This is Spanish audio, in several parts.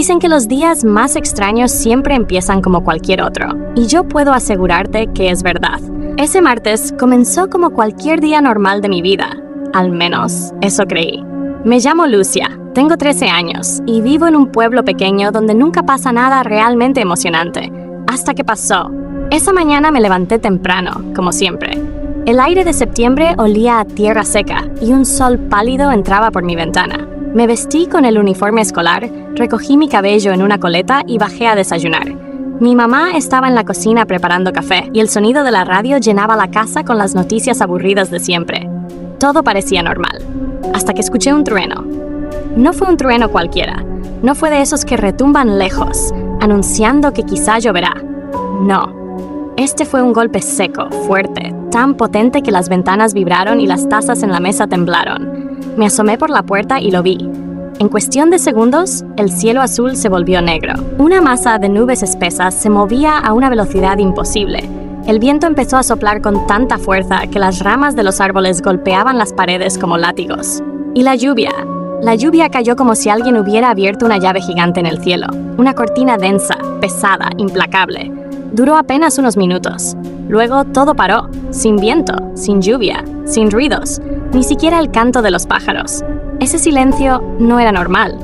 Dicen que los días más extraños siempre empiezan como cualquier otro, y yo puedo asegurarte que es verdad. Ese martes comenzó como cualquier día normal de mi vida, al menos eso creí. Me llamo Lucia, tengo 13 años y vivo en un pueblo pequeño donde nunca pasa nada realmente emocionante, hasta que pasó. Esa mañana me levanté temprano, como siempre. El aire de septiembre olía a tierra seca y un sol pálido entraba por mi ventana. Me vestí con el uniforme escolar, recogí mi cabello en una coleta y bajé a desayunar. Mi mamá estaba en la cocina preparando café y el sonido de la radio llenaba la casa con las noticias aburridas de siempre. Todo parecía normal, hasta que escuché un trueno. No fue un trueno cualquiera, no fue de esos que retumban lejos, anunciando que quizá lloverá. No, este fue un golpe seco, fuerte, tan potente que las ventanas vibraron y las tazas en la mesa temblaron. Me asomé por la puerta y lo vi. En cuestión de segundos, el cielo azul se volvió negro. Una masa de nubes espesas se movía a una velocidad imposible. El viento empezó a soplar con tanta fuerza que las ramas de los árboles golpeaban las paredes como látigos. Y la lluvia. La lluvia cayó como si alguien hubiera abierto una llave gigante en el cielo. Una cortina densa, pesada, implacable. Duró apenas unos minutos. Luego todo paró, sin viento, sin lluvia, sin ruidos, ni siquiera el canto de los pájaros. Ese silencio no era normal.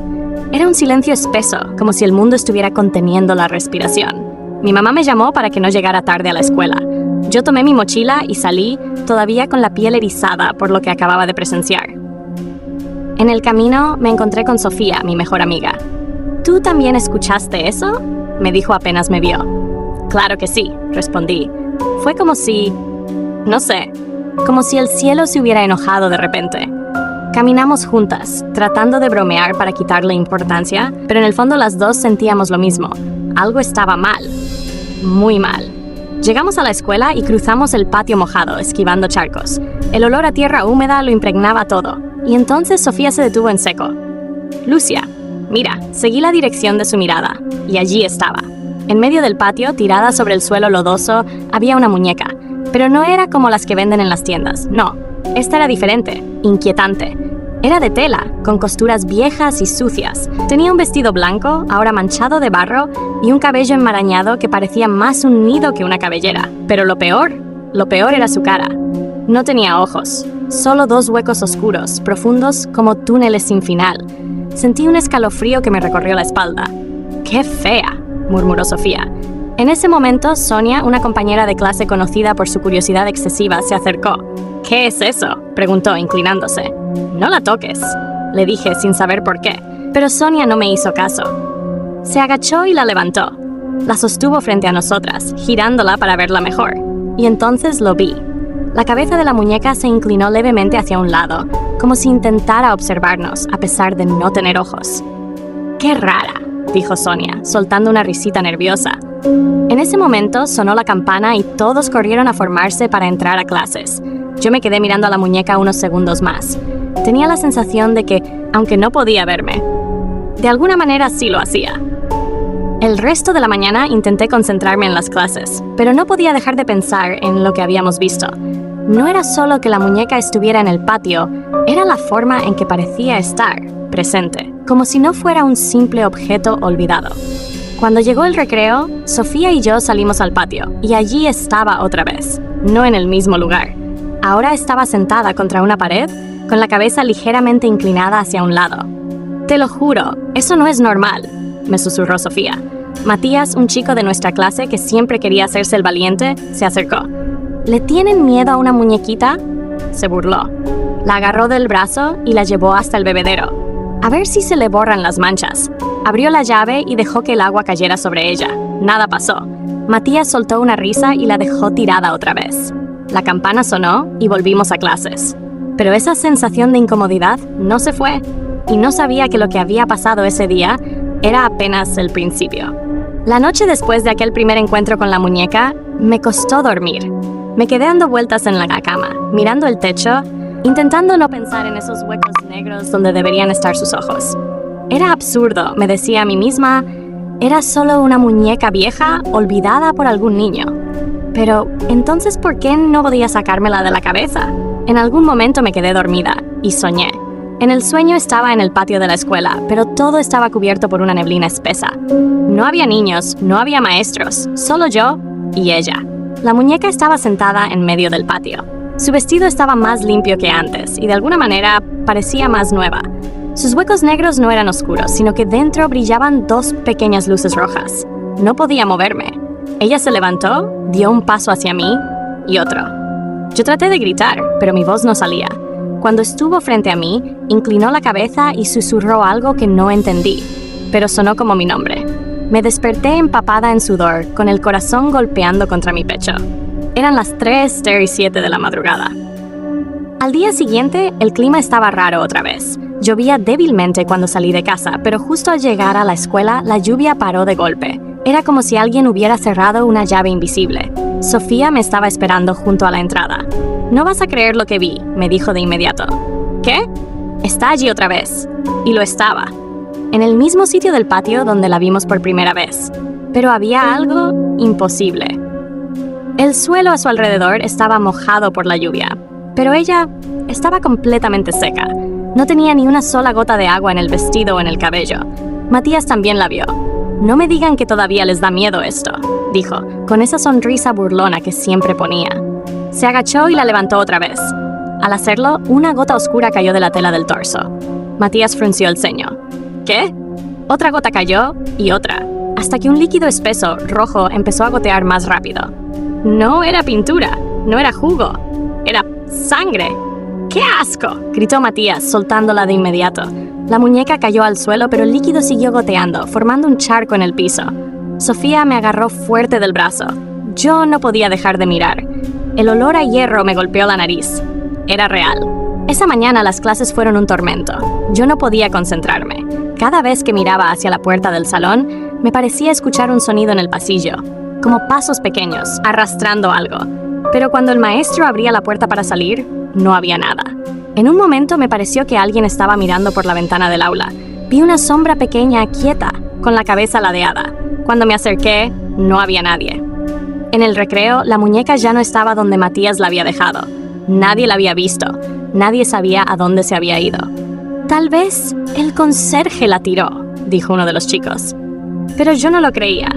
Era un silencio espeso, como si el mundo estuviera conteniendo la respiración. Mi mamá me llamó para que no llegara tarde a la escuela. Yo tomé mi mochila y salí, todavía con la piel erizada por lo que acababa de presenciar. En el camino me encontré con Sofía, mi mejor amiga. ¿Tú también escuchaste eso?, me dijo apenas me vio. Claro que sí, respondí. Fue como si... no sé, como si el cielo se hubiera enojado de repente. Caminamos juntas, tratando de bromear para quitarle importancia, pero en el fondo las dos sentíamos lo mismo. Algo estaba mal. Muy mal. Llegamos a la escuela y cruzamos el patio mojado, esquivando charcos. El olor a tierra húmeda lo impregnaba todo. Y entonces Sofía se detuvo en seco. Lucia, mira, seguí la dirección de su mirada, y allí estaba. En medio del patio, tirada sobre el suelo lodoso, había una muñeca. Pero no era como las que venden en las tiendas, no. Esta era diferente, inquietante. Era de tela, con costuras viejas y sucias. Tenía un vestido blanco, ahora manchado de barro, y un cabello enmarañado que parecía más un nido que una cabellera. Pero lo peor era su cara. No tenía ojos, solo dos huecos oscuros, profundos como túneles sin final. Sentí un escalofrío que me recorrió la espalda. ¡Qué fea!, murmuró Sofía. En ese momento, Sonia, una compañera de clase conocida por su curiosidad excesiva, se acercó. ¿Qué es eso?, preguntó, inclinándose. No la toques, le dije sin saber por qué, pero Sonia no me hizo caso. Se agachó y la levantó. La sostuvo frente a nosotras, girándola para verla mejor. Y entonces lo vi. La cabeza de la muñeca se inclinó levemente hacia un lado, como si intentara observarnos, a pesar de no tener ojos. ¡Qué rara!, dijo Sonia, soltando una risita nerviosa. En ese momento sonó la campana y todos corrieron a formarse para entrar a clases. Yo me quedé mirando a la muñeca unos segundos más. Tenía la sensación de que, aunque no podía verme, de alguna manera sí lo hacía. El resto de la mañana intenté concentrarme en las clases, pero no podía dejar de pensar en lo que habíamos visto. No era solo que la muñeca estuviera en el patio, era la forma en que parecía estar, presente, como si no fuera un simple objeto olvidado. Cuando llegó el recreo, Sofía y yo salimos al patio, y allí estaba otra vez, no en el mismo lugar. Ahora estaba sentada contra una pared, con la cabeza ligeramente inclinada hacia un lado. «Te lo juro, eso no es normal», me susurró Sofía. Matías, un chico de nuestra clase que siempre quería hacerse el valiente, se acercó. «¿Le tienen miedo a una muñequita?», se burló. La agarró del brazo y la llevó hasta el bebedero. A ver si se le borran las manchas. Abrió la llave y dejó que el agua cayera sobre ella. Nada pasó. Matías soltó una risa y la dejó tirada otra vez. La campana sonó y volvimos a clases. Pero esa sensación de incomodidad no se fue, y no sabía que lo que había pasado ese día era apenas el principio. La noche después de aquel primer encuentro con la muñeca, me costó dormir. Me quedé dando vueltas en la cama, mirando el techo, intentando no pensar en esos huecos negros donde deberían estar sus ojos. Era absurdo, me decía a mí misma, era solo una muñeca vieja olvidada por algún niño. Pero, entonces, ¿por qué no podía sacármela de la cabeza? En algún momento me quedé dormida y soñé. En el sueño estaba en el patio de la escuela, pero todo estaba cubierto por una neblina espesa. No había niños, no había maestros, solo yo y ella. La muñeca estaba sentada en medio del patio. Su vestido estaba más limpio que antes y de alguna manera parecía más nueva. Sus huecos negros no eran oscuros, sino que dentro brillaban dos pequeñas luces rojas. No podía moverme. Ella se levantó, dio un paso hacia mí y otro. Yo traté de gritar, pero mi voz no salía. Cuando estuvo frente a mí, inclinó la cabeza y susurró algo que no entendí, pero sonó como mi nombre. Me desperté empapada en sudor, con el corazón golpeando contra mi pecho. Eran las 3:07 de la madrugada. Al día siguiente, el clima estaba raro otra vez. Llovía débilmente cuando salí de casa, pero justo al llegar a la escuela, la lluvia paró de golpe. Era como si alguien hubiera cerrado una llave invisible. Sofía me estaba esperando junto a la entrada. «No vas a creer lo que vi», me dijo de inmediato. «¿Qué?» «Está allí otra vez». Y lo estaba. En el mismo sitio del patio donde la vimos por primera vez. Pero había algo imposible. El suelo a su alrededor estaba mojado por la lluvia, pero ella estaba completamente seca. No tenía ni una sola gota de agua en el vestido o en el cabello. Matías también la vio. «No me digan que todavía les da miedo esto», dijo, con esa sonrisa burlona que siempre ponía. Se agachó y la levantó otra vez. Al hacerlo, una gota oscura cayó de la tela del torso. Matías frunció el ceño. ¿Qué? Otra gota cayó y otra, hasta que un líquido espeso, rojo, empezó a gotear más rápido. No era pintura, no era jugo, era sangre. ¡Qué asco!, gritó Matías, soltándola de inmediato. La muñeca cayó al suelo, pero el líquido siguió goteando, formando un charco en el piso. Sofía me agarró fuerte del brazo. Yo no podía dejar de mirar. El olor a hierro me golpeó la nariz. Era real. Esa mañana las clases fueron un tormento. Yo no podía concentrarme. Cada vez que miraba hacia la puerta del salón, me parecía escuchar un sonido en el pasillo, como pasos pequeños, arrastrando algo. Pero cuando el maestro abría la puerta para salir, no había nada. En un momento me pareció que alguien estaba mirando por la ventana del aula. Vi una sombra pequeña, quieta, con la cabeza ladeada. Cuando me acerqué, no había nadie. En el recreo, la muñeca ya no estaba donde Matías la había dejado. Nadie la había visto. Nadie sabía a dónde se había ido. «Tal vez el conserje la tiró», dijo uno de los chicos. Pero yo no lo creía.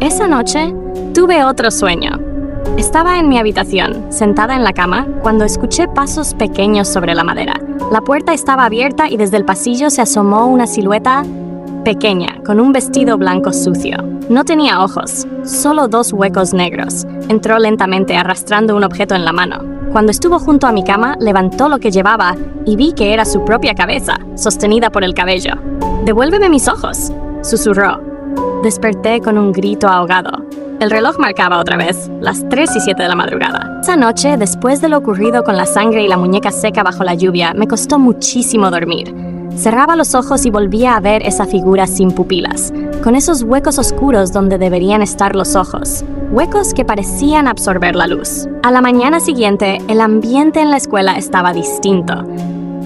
Esa noche, tuve otro sueño. Estaba en mi habitación, sentada en la cama, cuando escuché pasos pequeños sobre la madera. La puerta estaba abierta y desde el pasillo se asomó una silueta pequeña, con un vestido blanco sucio. No tenía ojos, solo dos huecos negros. Entró lentamente arrastrando un objeto en la mano. Cuando estuvo junto a mi cama, levantó lo que llevaba y vi que era su propia cabeza, sostenida por el cabello. «Devuélveme mis ojos», susurró. Desperté con un grito ahogado. El reloj marcaba otra vez, las 3:07 de la madrugada. Esa noche, después de lo ocurrido con la sangre y la muñeca seca bajo la lluvia, me costó muchísimo dormir. Cerraba los ojos y volvía a ver esa figura sin pupilas, con esos huecos oscuros donde deberían estar los ojos, huecos que parecían absorber la luz. A la mañana siguiente, el ambiente en la escuela estaba distinto.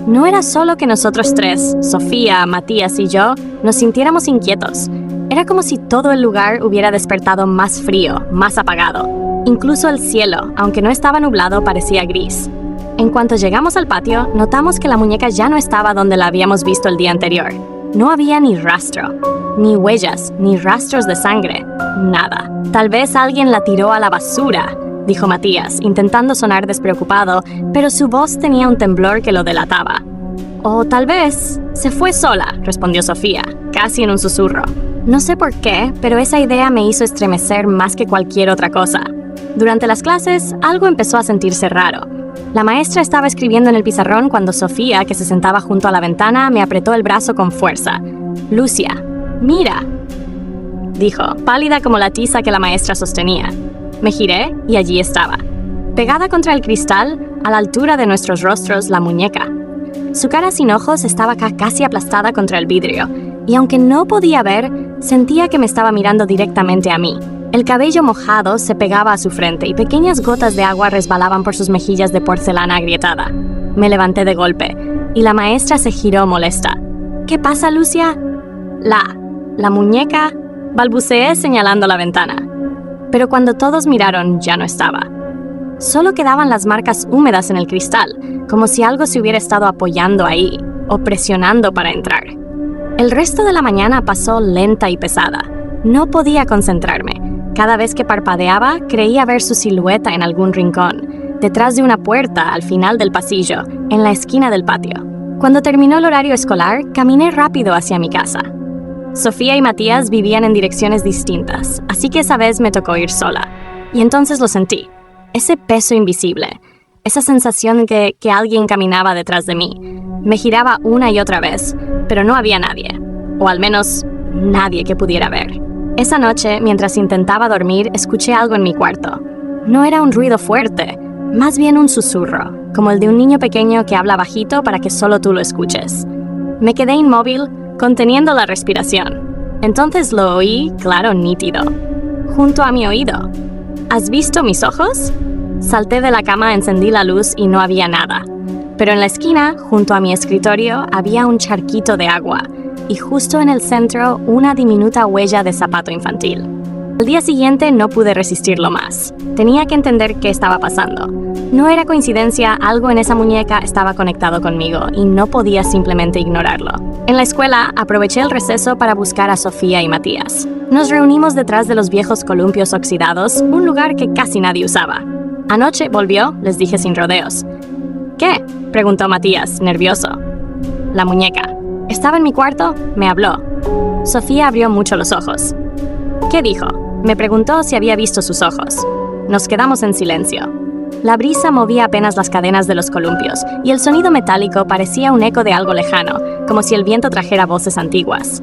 No era solo que nosotros tres, Sofía, Matías y yo, nos sintiéramos inquietos. Era como si todo el lugar hubiera despertado más frío, más apagado. Incluso el cielo, aunque no estaba nublado, parecía gris. En cuanto llegamos al patio, notamos que la muñeca ya no estaba donde la habíamos visto el día anterior. No había ni rastro, ni huellas, ni rastros de sangre, nada. «Tal vez alguien la tiró a la basura», dijo Matías, intentando sonar despreocupado, pero su voz tenía un temblor que lo delataba. «O tal vez se fue sola», respondió Sofía, casi en un susurro. No sé por qué, pero esa idea me hizo estremecer más que cualquier otra cosa. Durante las clases, algo empezó a sentirse raro. La maestra estaba escribiendo en el pizarrón cuando Sofía, que se sentaba junto a la ventana, me apretó el brazo con fuerza. «Lucia, mira», dijo, pálida como la tiza que la maestra sostenía. Me giré y allí estaba, pegada contra el cristal, a la altura de nuestros rostros, la muñeca. Su cara sin ojos estaba casi aplastada contra el vidrio, y aunque no podía ver, sentía que me estaba mirando directamente a mí. El cabello mojado se pegaba a su frente y pequeñas gotas de agua resbalaban por sus mejillas de porcelana agrietada. Me levanté de golpe, y la maestra se giró molesta. «¿Qué pasa, Lucia?» La muñeca», balbuceé señalando la ventana. Pero cuando todos miraron, ya no estaba. Solo quedaban las marcas húmedas en el cristal, como si algo se hubiera estado apoyando ahí. o presionando para entrar. El resto de la mañana pasó lenta y pesada. No podía concentrarme. Cada vez que parpadeaba, creía ver su silueta en algún rincón, detrás de una puerta al final del pasillo, en la esquina del patio. Cuando terminó el horario escolar, caminé rápido hacia mi casa. Sofía y Matías vivían en direcciones distintas, así que esa vez me tocó ir sola. Y entonces lo sentí. Ese peso invisible, esa sensación de que alguien caminaba detrás de mí. Me giraba una y otra vez, pero no había nadie, o al menos nadie que pudiera ver. Esa noche, mientras intentaba dormir, escuché algo en mi cuarto. No era un ruido fuerte, más bien un susurro, como el de un niño pequeño que habla bajito para que solo tú lo escuches. Me quedé inmóvil, conteniendo la respiración. Entonces lo oí, claro, nítido, junto a mi oído. ¿Has visto mis ojos? Salté de la cama, encendí la luz y no había nada. Pero en la esquina, junto a mi escritorio, había un charquito de agua y justo en el centro una diminuta huella de zapato infantil. Al día siguiente no pude resistirlo más. Tenía que entender qué estaba pasando. No era coincidencia, algo en esa muñeca estaba conectado conmigo y no podía simplemente ignorarlo. En la escuela aproveché el receso para buscar a Sofía y Matías. Nos reunimos detrás de los viejos columpios oxidados, un lugar que casi nadie usaba. Anoche volvió, les dije sin rodeos. ¿Qué?, preguntó Matías, nervioso. La muñeca. Estaba en mi cuarto, me habló. Sofía abrió mucho los ojos. ¿Qué dijo? Me preguntó si había visto sus ojos. Nos quedamos en silencio. La brisa movía apenas las cadenas de los columpios, y el sonido metálico parecía un eco de algo lejano, como si el viento trajera voces antiguas.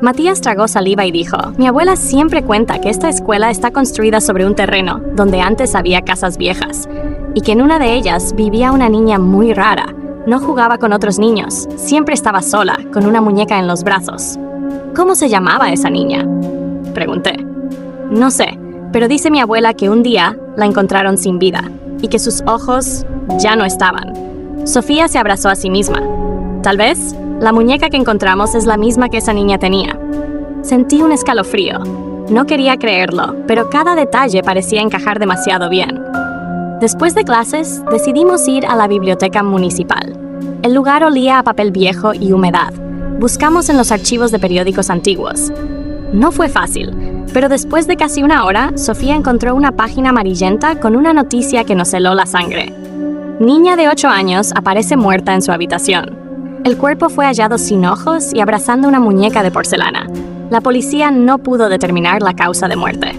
Matías tragó saliva y dijo, mi abuela siempre cuenta que esta escuela está construida sobre un terreno donde antes había casas viejas, y que en una de ellas vivía una niña muy rara. No jugaba con otros niños, siempre estaba sola, con una muñeca en los brazos. ¿Cómo se llamaba esa niña?, pregunté. No sé, pero dice mi abuela que un día la encontraron sin vida y que sus ojos ya no estaban. Sofía se abrazó a sí misma. Tal vez la muñeca que encontramos es la misma que esa niña tenía. Sentí un escalofrío. No quería creerlo, pero cada detalle parecía encajar demasiado bien. Después de clases, decidimos ir a la biblioteca municipal. El lugar olía a papel viejo y humedad. Buscamos en los archivos de periódicos antiguos. No fue fácil, pero después de casi una hora, Sofía encontró una página amarillenta con una noticia que nos heló la sangre. Niña de 8 años aparece muerta en su habitación. El cuerpo fue hallado sin ojos y abrazando una muñeca de porcelana. La policía no pudo determinar la causa de muerte.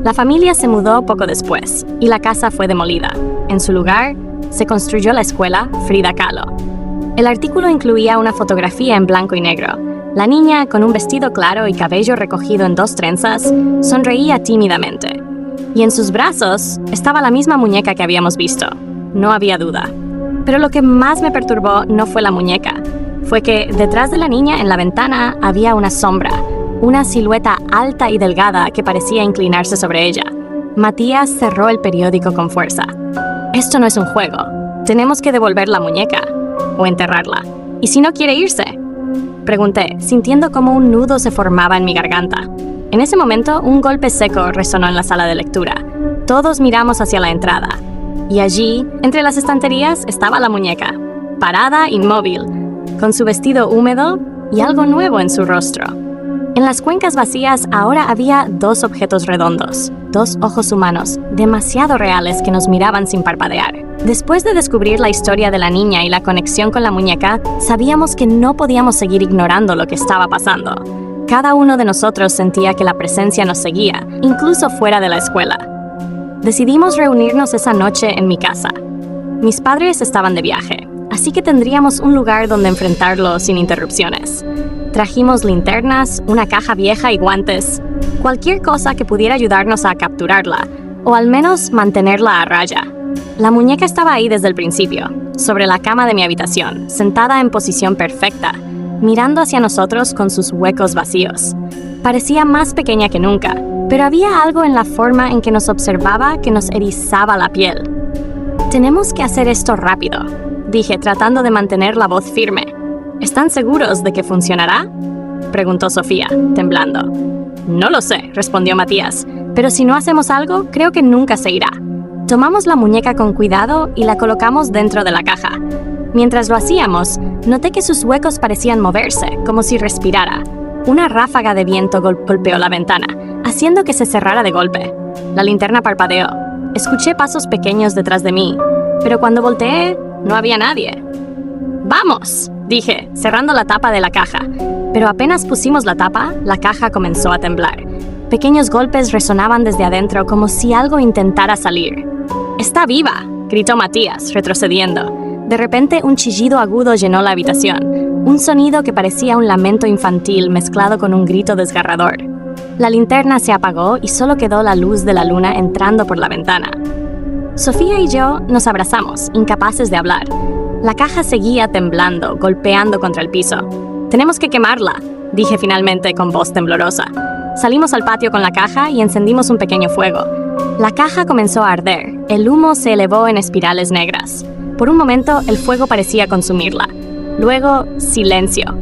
La familia se mudó poco después y la casa fue demolida. En su lugar, se construyó la escuela Frida Kahlo. El artículo incluía una fotografía en blanco y negro. La niña, con un vestido claro y cabello recogido en 2 trenzas, sonreía tímidamente. Y en sus brazos estaba la misma muñeca que habíamos visto. No había duda. Pero lo que más me perturbó no fue la muñeca. Fue que detrás de la niña en la ventana había una sombra, una silueta alta y delgada que parecía inclinarse sobre ella. Matías cerró el periódico con fuerza. Esto no es un juego. Tenemos que devolver la muñeca o enterrarla. ¿Y si no quiere irse?, pregunté, sintiendo como un nudo se formaba en mi garganta. En ese momento, un golpe seco resonó en la sala de lectura. Todos miramos hacia la entrada. Y allí, entre las estanterías, estaba la muñeca, parada, inmóvil, con su vestido húmedo y algo nuevo en su rostro. En las cuencas vacías ahora había 2 objetos redondos, 2 ojos humanos, demasiado reales que nos miraban sin parpadear. Después de descubrir la historia de la niña y la conexión con la muñeca, sabíamos que no podíamos seguir ignorando lo que estaba pasando. Cada uno de nosotros sentía que la presencia nos seguía, incluso fuera de la escuela. Decidimos reunirnos esa noche en mi casa. Mis padres estaban de viaje, así que tendríamos un lugar donde enfrentarlo sin interrupciones. Trajimos linternas, una caja vieja y guantes, cualquier cosa que pudiera ayudarnos a capturarla, o al menos mantenerla a raya. La muñeca estaba ahí desde el principio, sobre la cama de mi habitación, sentada en posición perfecta, mirando hacia nosotros con sus huecos vacíos. Parecía más pequeña que nunca, pero había algo en la forma en que nos observaba que nos erizaba la piel. Tenemos que hacer esto rápido, dije, tratando de mantener la voz firme. ¿Están seguros de que funcionará?, preguntó Sofía, temblando. No lo sé, respondió Matías, pero si no hacemos algo, creo que nunca se irá. Tomamos la muñeca con cuidado y la colocamos dentro de la caja. Mientras lo hacíamos, noté que sus huecos parecían moverse, como si respirara. Una ráfaga de viento golpeó la ventana, haciendo que se cerrara de golpe. La linterna parpadeó. Escuché pasos pequeños detrás de mí, pero cuando volteé, no había nadie. ¡Vamos!, dije, cerrando la tapa de la caja. Pero apenas pusimos la tapa, la caja comenzó a temblar. Pequeños golpes resonaban desde adentro como si algo intentara salir. ¡Está viva!, gritó Matías, retrocediendo. De repente, un chillido agudo llenó la habitación, un sonido que parecía un lamento infantil mezclado con un grito desgarrador. La linterna se apagó y solo quedó la luz de la luna entrando por la ventana. Sofía y yo nos abrazamos, incapaces de hablar. La caja seguía temblando, golpeando contra el piso. «Tenemos que quemarla», dije finalmente con voz temblorosa. Salimos al patio con la caja y encendimos un pequeño fuego. La caja comenzó a arder. El humo se elevó en espirales negras. Por un momento, el fuego parecía consumirla. Luego, silencio.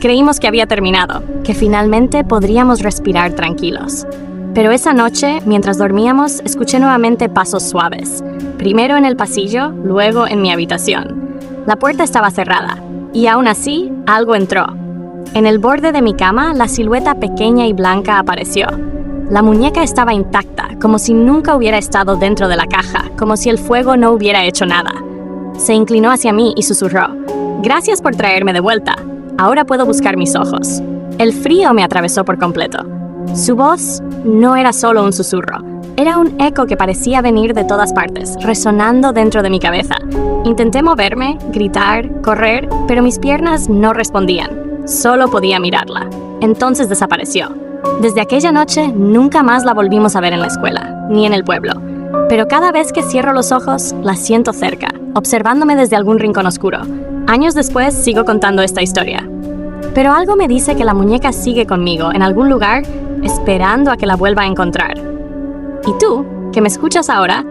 Creímos que había terminado, que finalmente podríamos respirar tranquilos. Pero esa noche, mientras dormíamos, escuché nuevamente pasos suaves. Primero en el pasillo, luego en mi habitación. La puerta estaba cerrada, y aún así, algo entró. En el borde de mi cama, la silueta pequeña y blanca apareció. La muñeca estaba intacta, como si nunca hubiera estado dentro de la caja, como si el fuego no hubiera hecho nada. Se inclinó hacia mí y susurró: «Gracias por traerme de vuelta. Ahora puedo buscar mis ojos». El frío me atravesó por completo. Su voz no era solo un susurro. Era un eco que parecía venir de todas partes, resonando dentro de mi cabeza. Intenté moverme, gritar, correr, pero mis piernas no respondían. Solo podía mirarla. Entonces desapareció. Desde aquella noche, nunca más la volvimos a ver en la escuela, ni en el pueblo. Pero cada vez que cierro los ojos, la siento cerca, observándome desde algún rincón oscuro. Años después, sigo contando esta historia. Pero algo me dice que la muñeca sigue conmigo en algún lugar, esperando a que la vuelva a encontrar. Y tú, que me escuchas ahora,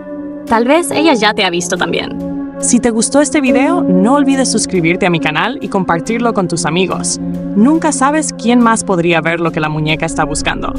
tal vez ella ya te ha visto también. Si te gustó este video, no olvides suscribirte a mi canal y compartirlo con tus amigos. Nunca sabes quién más podría ver lo que la muñeca está buscando.